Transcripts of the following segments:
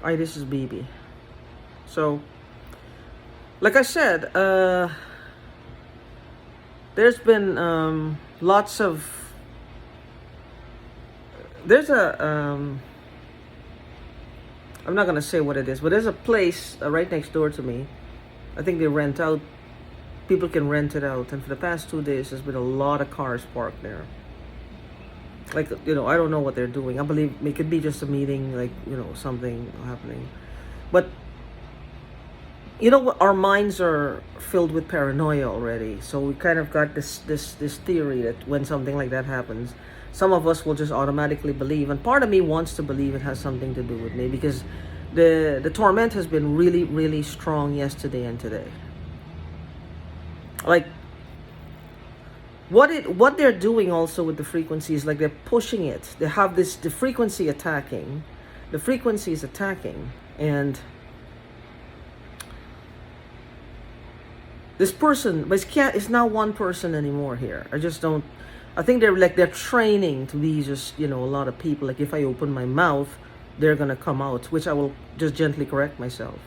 Hi, this is BB. So, like I said, there's been lots of. There's a. I'm not gonna say what it is, but there's a place right next door to me. I think they rent out. People can rent it out, and for the past 2 days, there's been a lot of cars parked there. Like, I don't know what they're doing. I believe it could be just a meeting, like, something happening. But our minds are filled with paranoia already, so we kind of got this theory that when something like that happens, some of us will just automatically believe, and part of me wants to believe it has something to do with me, because the torment has been really, really strong yesterday and today. Like, what they're doing also with the frequency is like they're pushing it. They have the frequency attacking, the frequency is attacking, and this person, but it's not one person anymore here. I think they're training to be just, a lot of people. Like, if I open my mouth, they're gonna come out, which I will just gently correct myself.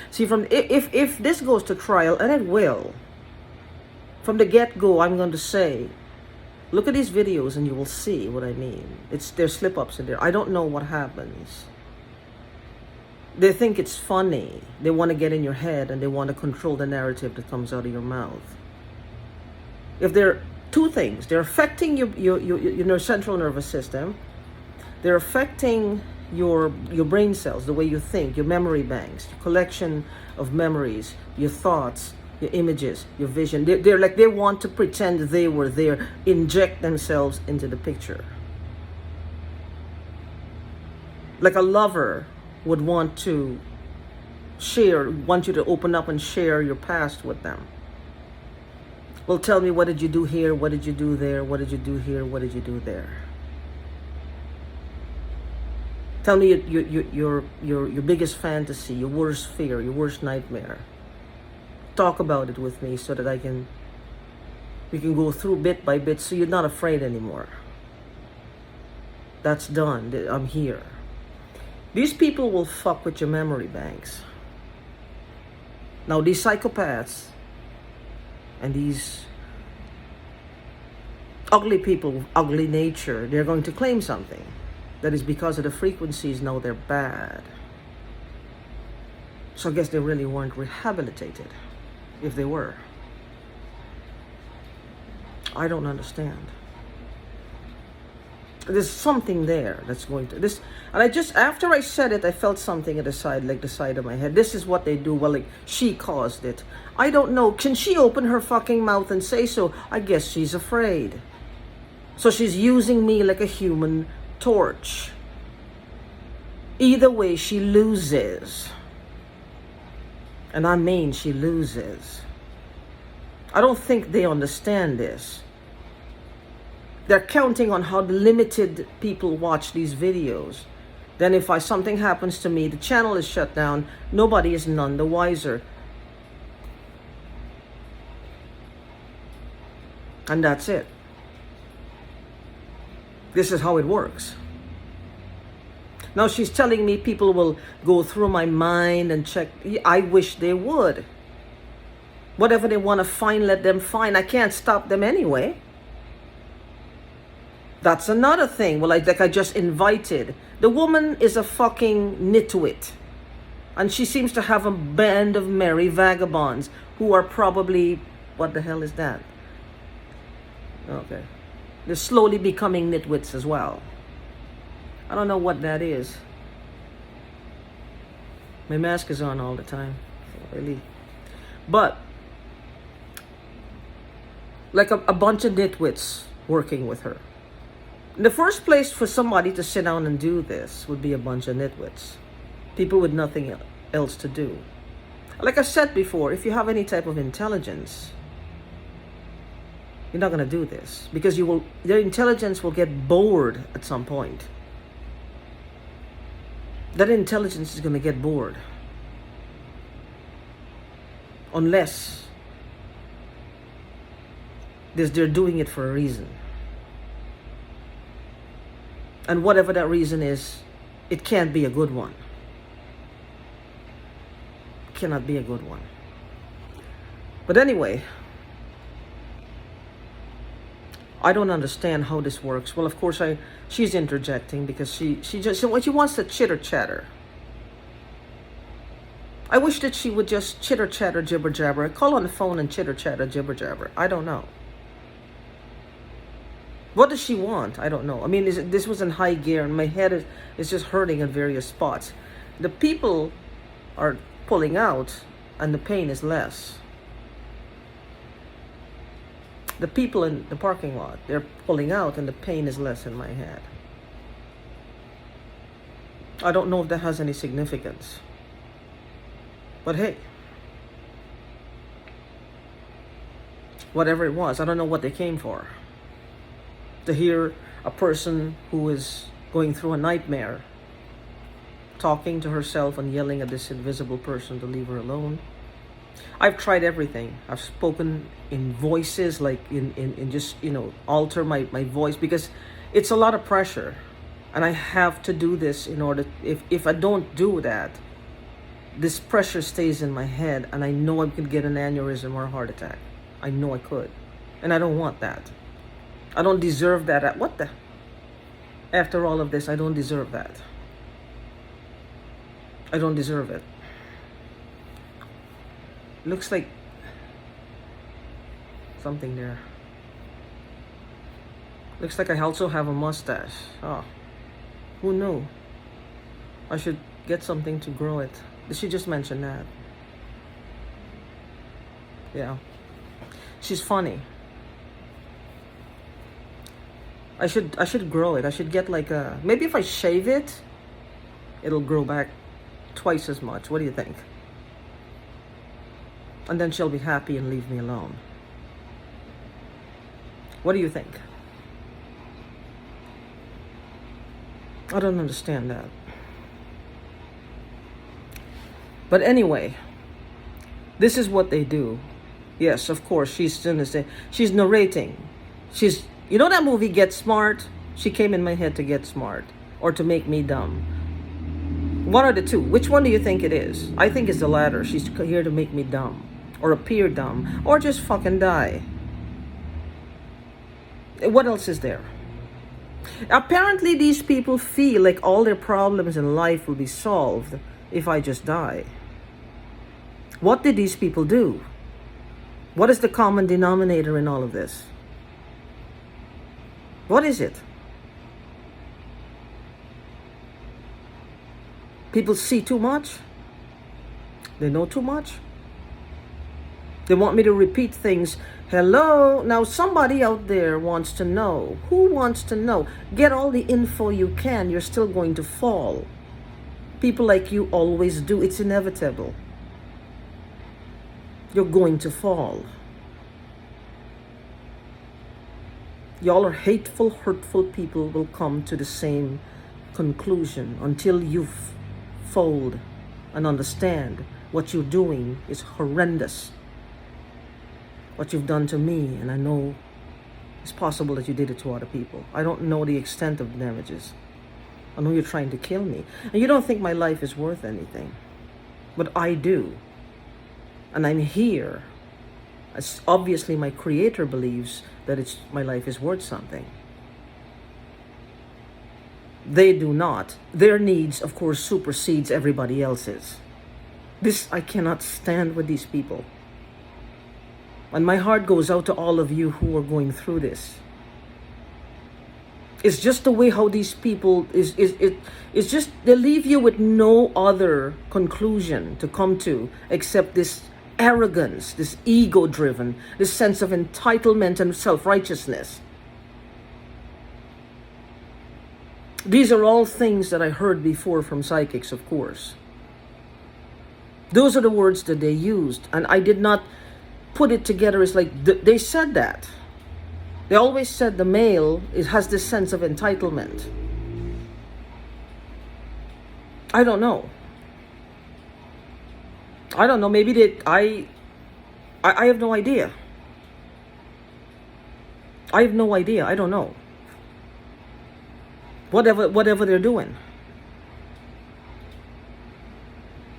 See, if this goes to trial, and it will, from the get-go, I'm going to say, look at these videos and you will see what I mean. There's slip-ups in there. I don't know what happens. They think it's funny. They want to get in your head and they want to control the narrative that comes out of your mouth. If they're two things, they're affecting your central nervous system. They're affecting your brain cells, the way you think, your memory banks, your collection of memories, your thoughts, your images, your vision. They want to pretend they were there, inject themselves into the picture. Like a lover would want you to open up and share your past with them. Well, tell me, what did you do here? What did you do there? What did you do here? What did you do there? Tell me your biggest fantasy, your worst fear, your worst nightmare. Talk about it with me so that we can go through bit by bit, so you're not afraid anymore. That's done. I'm here. These people will fuck with your memory banks. Now, these psychopaths and these ugly people with ugly nature, they're going to claim something. That is because of the frequencies. Now they're bad. So I guess they really weren't rehabilitated. If they were. I don't understand. There's something there that's going to this, and after I said it, I felt something at the side, like the side of my head. This is what they do. Well, like, she caused it. I don't know. Can she open her fucking mouth and say so? I guess she's afraid. So she's using me like a human torch. Either way, she loses. And I mean, she loses. I don't think they understand this. They're counting on how limited people watch these videos. Then if something happens to me, the channel is shut down, nobody is none the wiser. And that's it. This is how it works. Now she's telling me people will go through my mind and check. I wish they would. Whatever they want to find, let them find. I can't stop them anyway. That's another thing. Well, I just invited. The woman is a fucking nitwit. And she seems to have a band of merry vagabonds who are probably, what the hell is that? Okay. They're slowly becoming nitwits as well. I don't know what that is. My mask is on all the time. Really. But, like a bunch of nitwits working with her. In the first place, for somebody to sit down and do this would be a bunch of nitwits. People with nothing else to do. Like I said before, if you have any type of intelligence, you're not going to do this. Because their intelligence will get bored at some point. That intelligence is going to get bored. Unless they're doing it for a reason. And whatever that reason is, it can't be a good one. cannot be a good one. But anyway, I don't understand how this works. Well, of course, she's interjecting because she wants to chitter chatter. I wish that she would just chitter chatter, jibber jabber. Call on the phone and chitter chatter, jibber jabber. I don't know. What does she want? I don't know. I mean, this was in high gear, and my head is just hurting in various spots. The people are pulling out, and the pain is less. The people in the parking lot, they're pulling out, and the pain is less in my head. I don't know if that has any significance. But hey, whatever it was, I don't know what they came for. To hear a person who is going through a nightmare talking to herself and yelling at this invisible person to leave her alone. I've tried everything. I've spoken in voices, like in just, alter my voice, because it's a lot of pressure. And I have to do this in order, if I don't do that, this pressure stays in my head, and I know I could get an aneurysm or a heart attack. I know I could. And I don't want that. I don't deserve that. What the? After all of this, I don't deserve that. I don't deserve it. Looks like something there. Looks like I also have a mustache. Oh, who knew? I should get something to grow it. Did she just mention that? Yeah. She's funny. I should grow it. I should get like maybe if I shave it, it'll grow back twice as much. What do you think? And then she'll be happy and leave me alone. What do you think? I don't understand that. But anyway, this is what they do. Yes, of course, she's narrating. You know that movie Get Smart? She came in my head to get smart or to make me dumb. One of the two. Which one do you think it is? I think it's the latter. She's here to make me dumb or appear dumb or just fucking die. What else is there? Apparently, these people feel like all their problems in life will be solved if I just die. What did these people do? What is the common denominator in all of this? What is it? People see too much? They know too much? They want me to repeat things. Hello? Now somebody out there wants to know. Who wants to know? Get all the info you can. You're still going to fall. People like you always do. It's inevitable. You're going to fall. Y'all are hateful, hurtful people will come to the same conclusion until you fold and understand what you're doing is horrendous. What you've done to me, and I know it's possible that you did it to other people. I don't know the extent of the damages. I know you're trying to kill me. And you don't think my life is worth anything. But I do. And I'm here. As obviously my creator believes that my life is worth something. They do not. Their needs, of course, supersedes everybody else's. I cannot stand with these people. And my heart goes out to all of you who are going through this. It's just the way how these people it's just they leave you with no other conclusion to come to except this arrogance, this ego-driven, this sense of entitlement and self-righteousness. These are all things that I heard before from psychics, of course. Those are the words that they used, and I did not put it together as like they said that. They always said the male has this sense of entitlement. I don't know. Maybe I have no idea. I have no idea. I don't know. Whatever they're doing.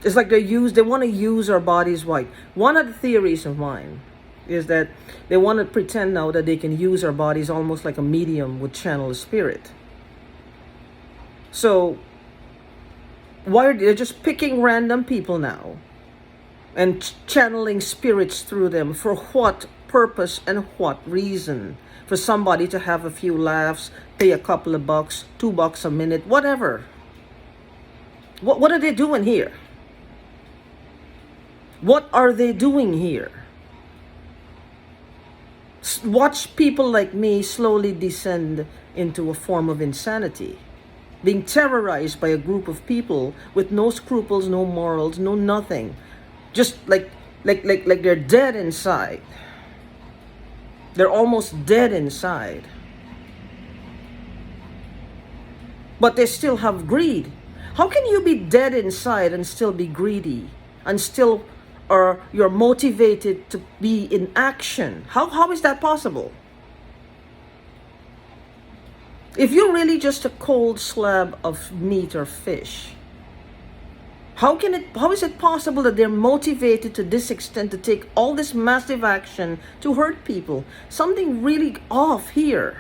It's like they want to use our bodies right. One of the theories of mine is that they want to pretend now that they can use our bodies almost like a medium would channel a spirit. So why are they just picking random people now and channeling spirits through them? For what purpose and what reason? For somebody to have a few laughs, pay a couple of bucks, $2 a minute, whatever. What are they doing here? What are they doing here? Watch people like me slowly descend into a form of insanity, being terrorized by a group of people with no scruples, no morals, no nothing, just like they're dead inside. They're almost dead inside, but they still have greed. How can you be dead inside and still be greedy, and still or you're motivated to be in action? How is that possible? If you're really just a cold slab of meat or fish, how is it possible that they're motivated to this extent to take all this massive action to hurt people? Something really off here.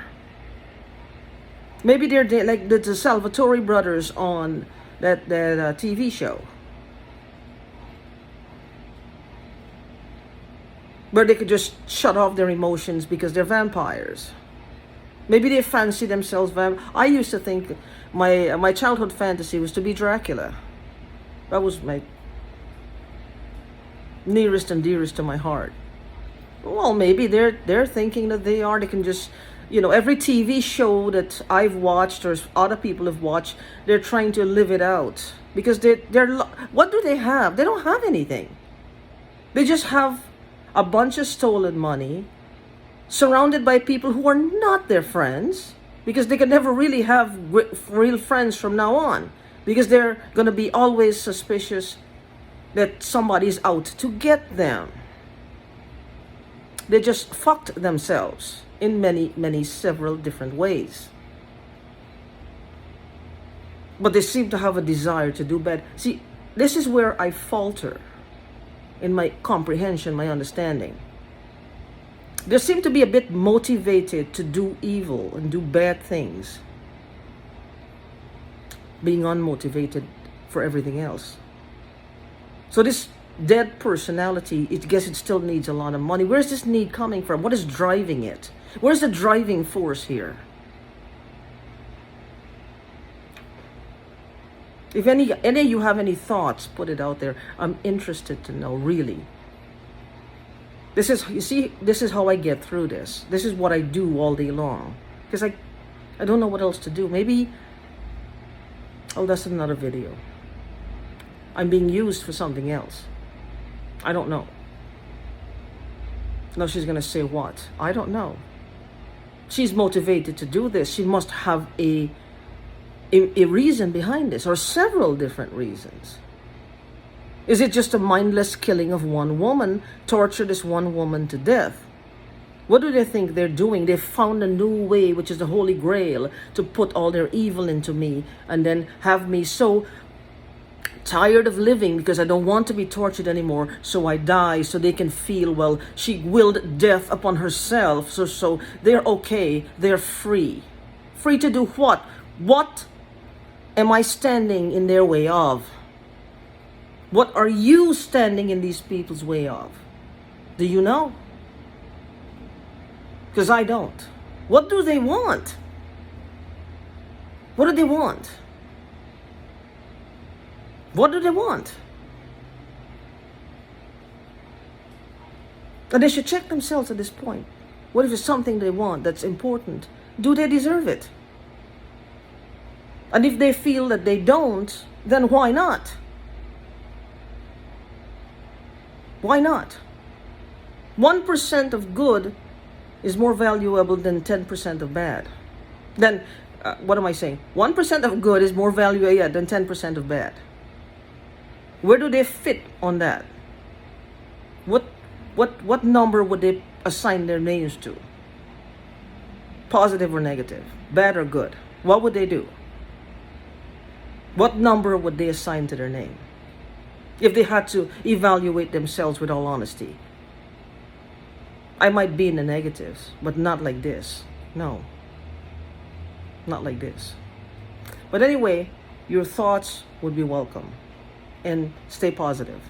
Maybe they're like the Salvatore brothers on that TV show, where they could just shut off their emotions because they're vampires. Maybe they fancy themselves I used to think my childhood fantasy was to be Dracula. That was my nearest and dearest to my heart. Well, maybe they're thinking that they can just, every TV show that I've watched or other people have watched, they're trying to live it out. Because what do they have? They don't have anything. They just have a bunch of stolen money, surrounded by people who are not their friends, because they can never really have real friends from now on, because they're going to be always suspicious that somebody's out to get them. They just fucked themselves in several different ways. But they seem to have a desire to do bad. See, this is where I falter in my comprehension, my understanding. They seem to be a bit motivated to do evil and do bad things, being unmotivated for everything else. So this dead personality, I guess it still needs a lot of money. Where's this need coming from? What is driving it? Where's the driving force here? If any of you have any thoughts, put it out there. I'm interested to know, really. This is how I get through this. This is what I do all day long. Because I don't know what else to do. Maybe, that's another video. I'm being used for something else. I don't know. Now she's going to say what? I don't know. She's motivated to do this. She must have a reason behind this, or several different reasons. Is it just a mindless killing of one woman, torture this one woman to death? What do they think they're doing? They found a new way, which is the Holy Grail, to put all their evil into me and then have me so tired of living because I don't want to be tortured anymore, so I die, so they can feel, well, she willed death upon herself, so they're okay, they're free. Free to do what? What am I standing in their way of? What are you standing in these people's way of? Do you know? Because I don't. What do they want? What do they want? What do they want? And they should check themselves at this point. What if it's something they want that's important? Do they deserve it? And if they feel that they don't, then why not? Why not? 1% of good is more valuable than 10% of bad. Then, what am I saying? 1% of good is more valuable than 10% of bad. Where do they fit on that? What number would they assign their names to? Positive or negative? Bad or good? What would they do? What number would they assign to their name? If they had to evaluate themselves with all honesty, I might be in the negatives, but not like this. No, not like this. But anyway, your thoughts would be welcome. And stay positive.